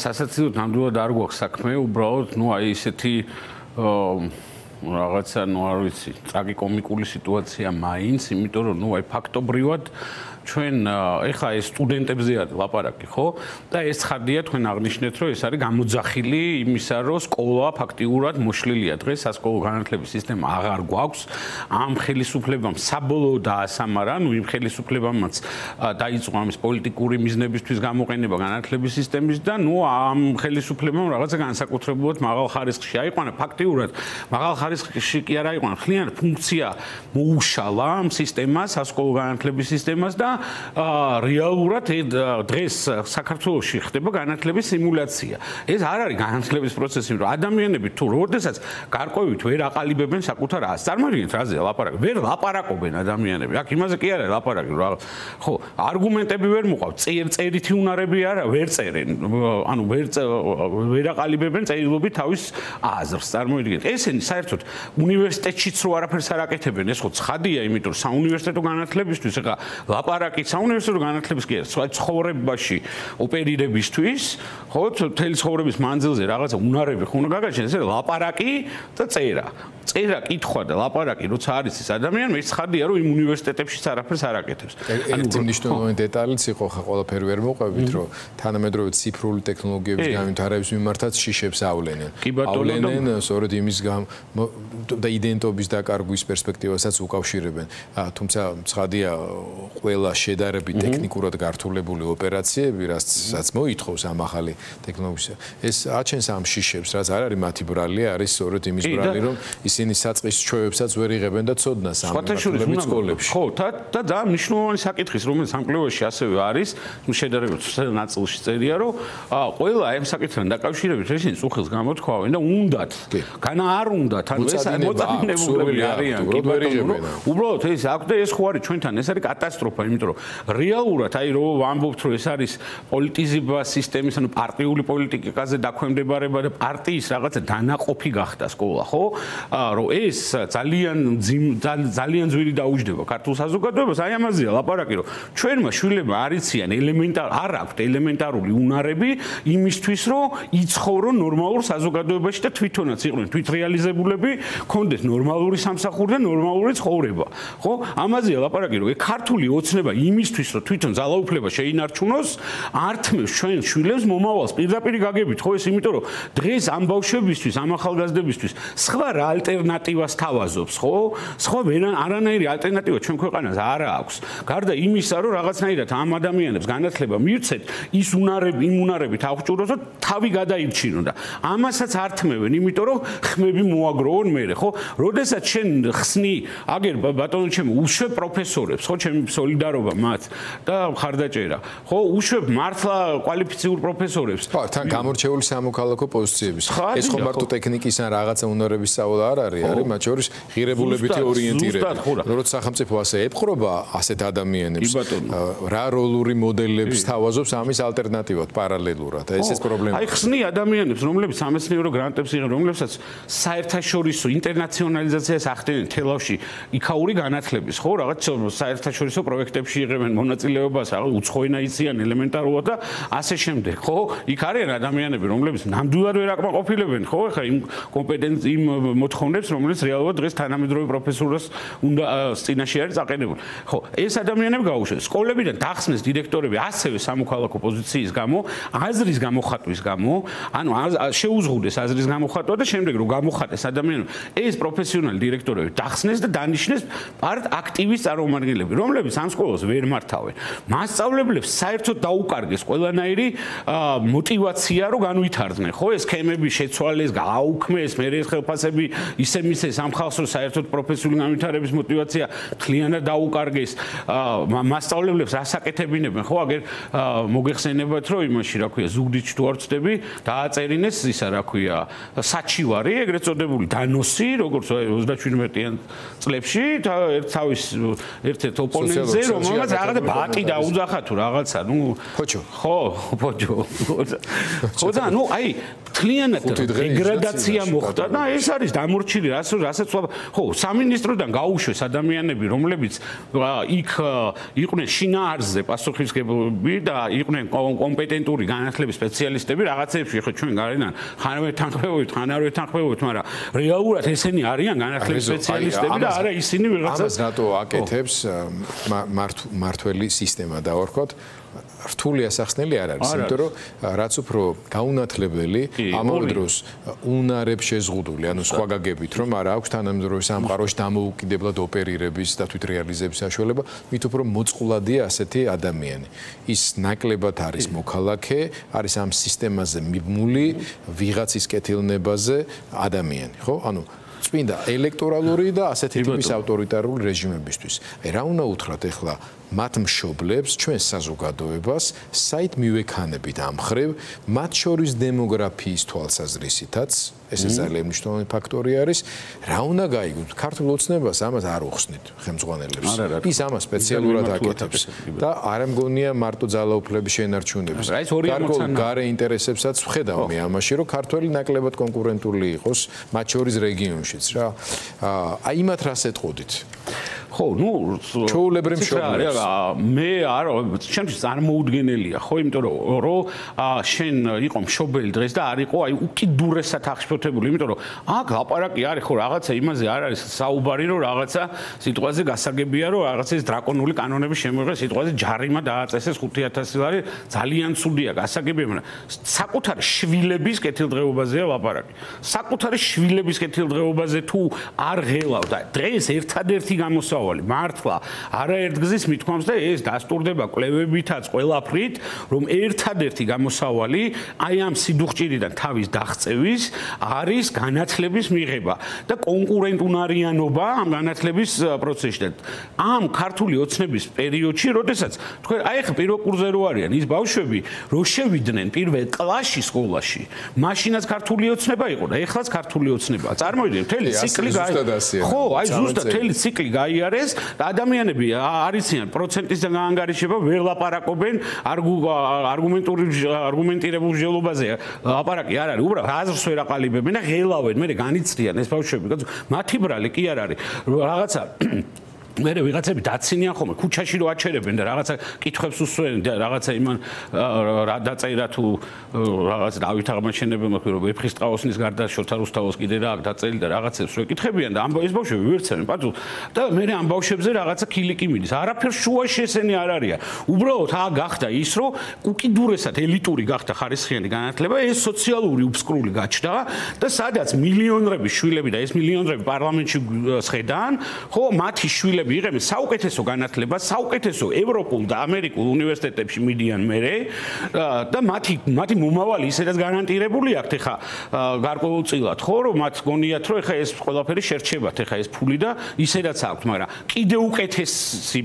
სასაცილოდ ნამდვილად არ გვაქვს საქმე, უბრალოდ, აი ესეთი რაღაცა, არ ვიცი, ტრაგიკომიკული სიტუაცია მაინც, იმიტომ რომ აი ფაქტობრივად ჩვენ ეხლა ეს სტუდენტებზე არის ლაპარაკი, ხო? და ეს ხარდია თქვენ აღნიშნეთ, რომ ეს არის გამოძახილი იმისა, რომ სკოლა ფაქტიურად მოშლილია. დღეს სასკოლო განათლების სისტემა აღარ გვაქვს. ამ ხელისუფლებამ საბოლოოდ დაასამარა, იმ ხელისუფლებამაც დაიწყო ამის პოლიტიკური მიზნებისთვის გამოყენება განათლების სისტემის და ამ ხელისუფლებამ რაღაცა განსაკუთრებულად მაღალ ხარისხში აიყვანა. ფაქტიურად მაღალ ხარისხში კი არ აიყვანა, ხლიანად ფუნქცია მოუშალა ამ სისტემას, სასკოლო განათლების სისტემას და რეალურად დღეს საქართველოში ხდება განათლების სიმულაცია. ეს არ არის განათლების პროცესი, რომ ადამიანები თუ როდესაც გარკვევით ვერ აყალიბებენ საკუთარ აზრს. წარმოიდგინეთ, რაზეა ლაპარაკი? ვერ ლაპარაკობენ ადამიანები. აქ იმაზე კი არის ლაპარაკი, რომ ხო, არგუმენტები ვერ მოყავთ, წერითი უნარები არა, ვერ წერენ. ანუ ვერ აყალიბებენ წერილობით თავის აზრს. წარმოიდგინეთ, ესენი საერთოდ უნივერსიტეტშიც რო არაფერს არ აკეთებენ, ეს ხო ცხადია, იმიტომ რომ საუნივერსიტეტო განათლებისთვის ეხა ლაპარაკი საუნივერსიტეტო განათლების კი არა, ცხოვრებაში ოპერირებისთვის, ხო, მთელი ცხოვრების მანძილზე რაღაცა უნარები ხო უნდა გაგაჩნდეს, ეს ლაპარაკი და წერა. წერა, კითხვა და ლაპარაკი, როცა არის ეს ადამიანმა, ის ცხადია, რომ იმ უნივერსიტეტებშიც არაფერს არ აკეთებს. ერთი მნიშვნელოვანი დეტალიც იყო, ხა ყველაფერი ვერ მოყვებით, რომ თანამედროვე ციფრული ტექნოლოგიების განვითარების მიმართაც შიშებს ავლენენ. ავლენენ სწორედ იმის და იდენტობის დაკარგვის პერსპექტივასაც უკავშირებენ. თუმცა ცხადია, ყველა შედარებით ტექნიკურად გართულებული ოპერაციები, რასაც მოითხოვს ამ ახალი ტექნოლოგია, ეს აჩენს ამ შიშებს, რაც არ არის მათი ბრალი, არის სწორედ იმის ბრალი, რომ ისინი საწყის ჩვევებსაც ვერ იღებენ და ცოდნას ამ სკოლებში. ხო, და ძალიან მნიშვნელოვანი საკითხის, რომელიც ამ კვლევაში ასევე არის, შედარებით ნაწილში წერია, რომ ყველა ამ საკითხთან დაკავშირებით ისინი წუხილს გამოთქვავენ და უნდათ. განა არ უნდათ, ანუ ეს მოწინებულები არიან, კი ბატონო. უბრალოდ ეს აქვს და ეს ხო არის ჩვენთან, ეს არის კატასტროფა, იმიტომ რომ რეალურად აი რომ ვამბობთ, რომ ეს არის პოლიტიზება სისტემის, ანუ პარტიული პოლიტიკაზე დაქვემდებარება და პარტიის რაღაცა დანაყოფი გახდა სკოლა, ხო? რომ ეს ძალიან ძვირი დაუჯდება ქართულ საზოგადოებას, აი ამაზეა ლაპარაკი, რომ ჩვენმა შვილებმა არ იციან არ აქვთ ელემენტარული უნარები იმისთვის, რომ იცხოვრონ ნორმალურ საზოგადოებაში და თვითონაც იყვნენ თვითრეალიზებულები, ქონდეს ნორმალური სამსახური და ნორმალური ცხოვრება, ხო? ამაზეა ლაპარაკი, რომ ქართული ოცნება იმისთვის, რომ თვითონ ძალაუფლება შეინარჩუნოს, ართმევს ჩვენ შვილებს მომავალს პირდაპირ გაგებით, ხო? ეს იმიტომ, რომ დღეს ამ ბავშვებისთვის, ამ ახალგაზრდებისთვის სხვა რა ალტერნატივას თავაზობს, ხო? სხვა არანაირი ალტერნატივა ჩვენ ქვეყანას არ აქვს. გარდა იმისა, რომ რაღაცნაირად ამ ადამიანებს განათლება მივცეთ, ის უნარები, იმ უნარებით აღჭურვოს და თავი გადაირჩინონ და ამასაც ართმევენ, იმიტომ რომ ხმები მოაგროვონ მერე, ხო? როდესაც შენ ხსნი, აგერ ბატონო ჩემო, უშვებ პროფესორებს, ხო, ჩემი სოლიდარობა მათ და მხარდაჭერა, ხო, უშვებ მართლა კვალიფიციურ პროფესორებს. ხო, თან გამორჩეული სამოქალაქო პოზიციების. ეს ხო მარტო ტექნიკის ან რაღაცა უნარების სწავლა არ არის, არის მათ შორის ღირებულებითი ორიენტირება. როცა სახელმწიფო ასე ეპყრობა ასეთ ადამიანებს, რა როლური მოდელებს თავაზობს ამის ალტერნატივად პარალელურად. ეს პრობლემა. აი ხსნი ადამიანებს, რომლებიც სამეცნიერო გრანტებს იღებენ, რომლებსაც საერთაშორისო ინტერნაციონალიზაციას ახდენენ თელავში იქაური განათლების, ხო, რაღაც საერთაშორისო პროექტებში იღებენ მონაწილეობას, რაღაც უცხოენა იციან ელემენტარულად და ასე შემდეგ, ხო? იქ არიან ადამიანები, რომლებიც ნამდვილად ვერ აკმაყოფილებენ, ხო? ეხლა იმ იმ მოთხოვნებს, რომელიც რეალურად დღეს თანამედროვე პროფესურას უნდა წინაშე არის წაყენებული. ხო, ეს ადამიანები გაუშვეს. სკოლებიდან დახსნეს დირექტორები ასევე სამოქალაქო პოზიციის გამო, აზრის გამოხატვის გამო, ანუ შეუზღუდეს აზრის გამოხატვა და შემდეგ რომ გამოხატეს ადამიანები, ეს პროფესიონალი დირექტორები დახსნეს და დანიშნეს აქტივის წარმომადგენლები, რომლებიც ამ სკოლას ვერ მართავენ. მასწავლებლებს საერთოდ დაუკარგეს ყველანაირი мотивация, რომ განვითარდნენ, ხო, ეს სქემები შეცვალეს, გააუქმეს, მე ეს ხელფასები ისე მისეს ამ ხალხს, რომ საერთოდ პროფესიული განვითარების мотивация თლიანად დაუკარგეს. მასწავლებლებს ასაკეთებინებენ, ხო, აგერ მოგეხსენებათ, რომ იმაში, რა ქვია, ზუგდიდ თუ არ ვწდები, დააწერინეს ისა, რა ქვია, საჩივარი, ეგრეთ წოდებული დანოსი, როგორც 37-იან წლებში, თავის ერთ-ერთ ოპონენტზე, რომელსაც რაღაცა ბატი დაუძახა თუ რაღაცა, ნუ ფოჩო. ხო, ფოჩო. ხო და ნუ აი მთლიანად დეგრადაცია მოხდა და ეს არის დამორჩილი რასაც ხო სამინისტროდან გაუშვეს ადამიანები რომლებიც იქ იყვნენ შინაარსზე პასუხისმგებლები და იყვნენ კომპეტენტური განათლების სპეციალისტები რაღაცეებში ხო ჩვენ გარედან ხან არ ვეთანხმებთ მაგრამ რეალურად ესენი არიან განათლების სპეციალისტები და არა ისინი ვიღაცა ამას რატო აკეთებს მართველი სისტემა დავარქვათ რთული ასახსნელი არ არის, იმიტომ რომ რაც უფრო გაუნათლებელი, ამავე დროს უნარებს შეზღუდული, ანუ სხვა გაგებით, რომ არა აქვს თანამედროვე სამყაროში დამოუკიდებლად ოპერირების და თვითრეალიზების საშუალება, მით უფრო მოწყვლადია ასეთი ადამიანი. ის ნაკლებად არის მოქალაქე, არის ამ სისტემაზე მიბმული ვიღაცის კეთილნებაზე ადამიანი, ხო? ანუ წმინდა ელექტორალური და ასეთი ტიპის ავტორიტარული რეჟიმებისთვის. რა უნდა უთხრათ ახლა მათ მშობლებს, ჩვენ საზოგადოებას, საით მივექანებით ამ ხრივ, მათ შორის დემოგრაფიის თვალსაზრისითაც, ეს ძალიან მნიშვნელოვანი ფაქტორი არის, რა უნდა გაიგოთ, ქართულ ოცნებას ამას არ უხსნით ხელმძღვანელებს. ის ამას სპეციალურად აკეთებს და არ მგონია მარტო ძალაუფლების შენარჩუნების. გარე ინტერესებსაც ვხედავ მე ამაში, რომ ქართველი ნაკლებად კონკურენტული იყოს, მათ შორის რეგიონშიც რა. აი იმათ რას ეტყოდით? ხო, ნუ ჩაულებრე მშობლებს. მე არ ჩემთვის წარმოუდგენელია, ხო, იმიტომ რომ შენ იყო მშობელი დღეს და არ იყო აი უკიდურესად აღშფოთებული, იმიტომ რომ აქ ლაპარაკი არის ხო რაღაცა იმაზე არ არის საუბარი რომ რაღაცა სიტყვაზე გასაგებია რომ რაღაცა ეს დრაკონული კანონები შემოიღეს სიტყვაზე ჯარიმა დააწესეს 5000 ლარი ძალიან ცუდია გასაგებია, მაგრამ საკუთარი შვილების კეთილდღეობაზეა ლაპარაკი. საკუთარი შვილების კეთილდღეობაზე თუ არ ღელავ და დღეს ერთადერთი გამოსავალი მართლა არაერთგზის მithქვამს და ეს დასტურდება კვლევებითაც ყველაფრით რომ ერთადერთი გამოსავალი აი ამ სიდუხჭირიდან თავის დაღწევის არის განათლების მიღება და კონკურენტუნარიანობა ამ განათლების პროცესში და ამ ქართული ოცნების პერიოდში როდესაც თქვენ აი ხა პირველ კურსზე რო არიან ის ბავშვები რო შევიდნენ პირველ კლასში სკოლაში მაშინაც ქართული ოცნება იყო და ეხლაც ქართული ოცნებაა წარმოვიდგინეთ მთელი ციკლი ხო აი ზუსტად მთელი ციკლი გაიარეს და ადამიანები არიციან პროცენტისგან გაანგარიშება ვერ ლაპარაკობენ არგუმენტირებულ მსჯელობაზე ლაპარაკი არ არის უბრალოდ აზრს ვერ აყალიბებენ და ღელავენ მე განიცდიან ეს ბავშვები მათი ბრალი კი არ არის რაღაცა მე ვიღაცები დაცინიან ხოლმე ქუჩაში რო აჩერებენ და რაღაცა კითხვებს უსვენ და რაღაცა იმან რა დაწერა თუ რაღაც დავით აღმაშენებელმა რომ ვეფხისტყაოსნის გარდა შოთა რუსთავოს კიდე რა აქვს დაწელი და რაღაცებს რო ეკითხებიან და ამ ეს ბავშვები ვერცენ პატუ და მე ამ ბავშვებზე რაღაცა ქილიკი მიდის არაფერ შუაში ესენი არ არიან უბრალოდ გახდა ის რომ უკიდურესად ელიტური გახდა ხარისხიანი განათლება ეს სოციალური უფსკრული გაჩნდა და სადაც მილიონრების შვილები და ეს მილიონრები პარლამენტში სხედან ხო მათი შვილები იღებენ საუკეთესო განათლებას, საუკეთესო ევროპულ და ამერიკულ უნივერსიტეტებში მიდიან მერე და მათი მომავალი ისედაც გარანტირებული აქვთ ეხა გარკვეულწილად ხო რომ მათ გონიათ რომ ეხა ეს ყველაფერი შერჩებათ ეხა ეს ფული და ისედაც აქვთ, მაგრამ კიდე უკეთესი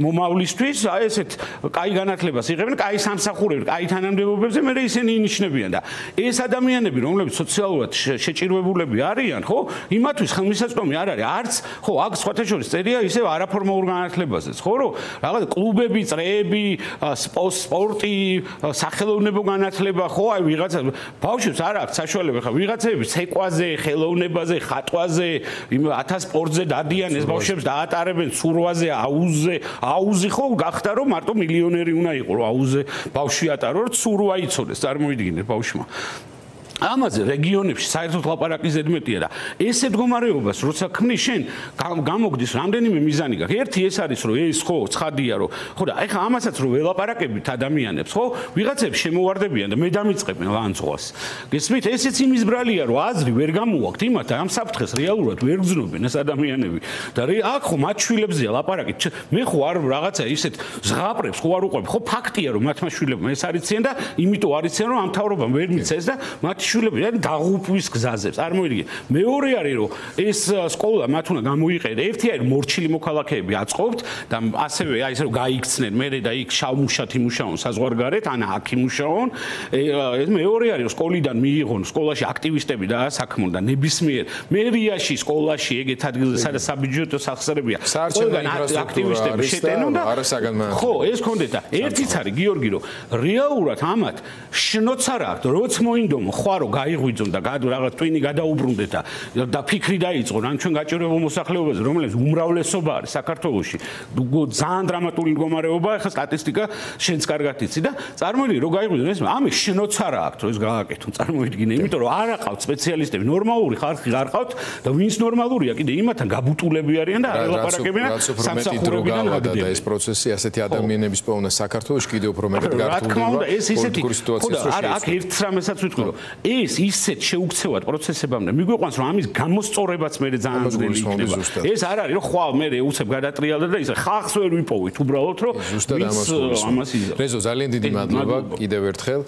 მომავლისთვის აი ესეთ კაი განათლებას იღებენ, კაი სამსახურებს, კაი თანამდებობებზე მერე ისინი ინიშნებიან და ეს ადამიანები რომლებიც სოციალურად შეჭირვებულები არიან ხო იმათთვის ხელმისაწვდომი არ არის არც ხო აქ სხვათა შორის წერია ისევ არაფორმალურ განათლებაზე, ხო რომ რაღაც კლუბები, წრეები, სპორტი, სახელოვნებო განათლება, ხო, აი ვიღაცა ბავშვებს არ აქვს საშუალება, ხა ვიღაცები ცეკვაზე, ხელოვნებაზე, ხატვაზე, 1000 სპორტზე დადიან ეს ბავშვებს დაატარებენ ცურვაზე, აუზი ხო გახდა რომ მარტო მილიონერი უნდა იყო რომ აუზე ბავშვი ატარო რომ ცურვა იცოდეს, წარმოვიდგინეთ ბავშვმა ამაზე რეგიონებში საერთოდ ლაპარაკი ზედმეტია და ეს მდგომარეობას როცა ქმნის შენ გამოგდის რამდენიმე მიზანი გაქვს ერთი ეს არის რომ ეს ხო ცხადია რომ ხო და ეხლა ამასაც რომ ველაპარაკებით ადამიანებს ხო ვიღაცებს შემოვარდებიან და მე დამიწყებენ ლანძღვას გესმით ესეც იმის ბრალია რომ აზრი ვერ გამოვაქვთ იმათ ამ საფრთხეს რეალურად ვერ გძნობენ ეს ადამიანები და აქ ხო მათ შვილებზეა ლაპარაკი მე ხო არ რაღაცა ისეთ ზღაპრებს ხო არ უყვებ ხო ფაქტია რომ მათმა შვილებმა ეს არიციან და იმიტომ არიციან რომ ამ თავრობამ ვერ მიცეს და მათ შვილები ან დაღუპვის გზაზე. წარმოვიდგინე. მეორე არის რომ ეს სკოლა მათ უნდა გამოიყენო. ერთი არის მორჩილი მოქალაქეები აწყობთ და ასევე აი ეს რომ გაიქცნენ მერე და იქ შავმუშად იმუშაონ საზღვარგარეთ, ან აქ იმუშაონ. ეს მეორე არის რომ სკოლიდან მიიღონ სკოლაში აქტივისტები და საქმონ და ნებისმიერ მერიაში, სკოლაში ეგეთ ადგილზე სადაც საბიუჯეტო სახსრებია. ყველგან აქტივისტები შეტენონ და ხო, ეს კონდეთ და ერთიც არის გიორგი რომ რეალურად ამათ შნოც არ აქვს, როც მოინდომო ხვალ რომ გაიღვიძონ და რაღაც ტვინი გადაუბრუნდეთ და ფიქრი დაიწყონ ან ჩვენ გაჭირვებულ მოსახლეობაზე, რომელიც უმრავლესობა არის საქართველოში, ძალიან დრამატული მდგომარეობა, ახლა სტატისტიკა შენც კარგად იცი და წარმოიდგინე რომ გაიღვიძონ ეს, ამის შენოც არა აქვს რომ ეს გააკეთონ, წარმოიდგინე, იმიტომ რომ არ აყავთ სპეციალისტები, ნორმალური ხალხი არ ყავთ და ვინც ნორმალურია, კიდე იმათთან გაბუტულები არიან და არ ელაპარაკებიან სამსახურებიდან და ეს პროცესი ასეთი ადამიანების პოვნა საქართველოში კიდევ უფრო მეტად გართულდება. ეს ისეთი არა, აქ ერთ რამესაც ვიტყვი რომ ეს ისეთ შეუქცევად პროცესებამდე მიგვიყვანს რომ ამის გამოსწორებაც მე ძალიან ძნელი იქნება. ეს არ არის რომ ხვალ მე უცებ გადატრიალდა და ისე ხალხს ვერ ვიპოვით უბრალოდ რომ ზუსტად ამას რეზო ძალიან დიდი მადლობა კიდევ ერთხელ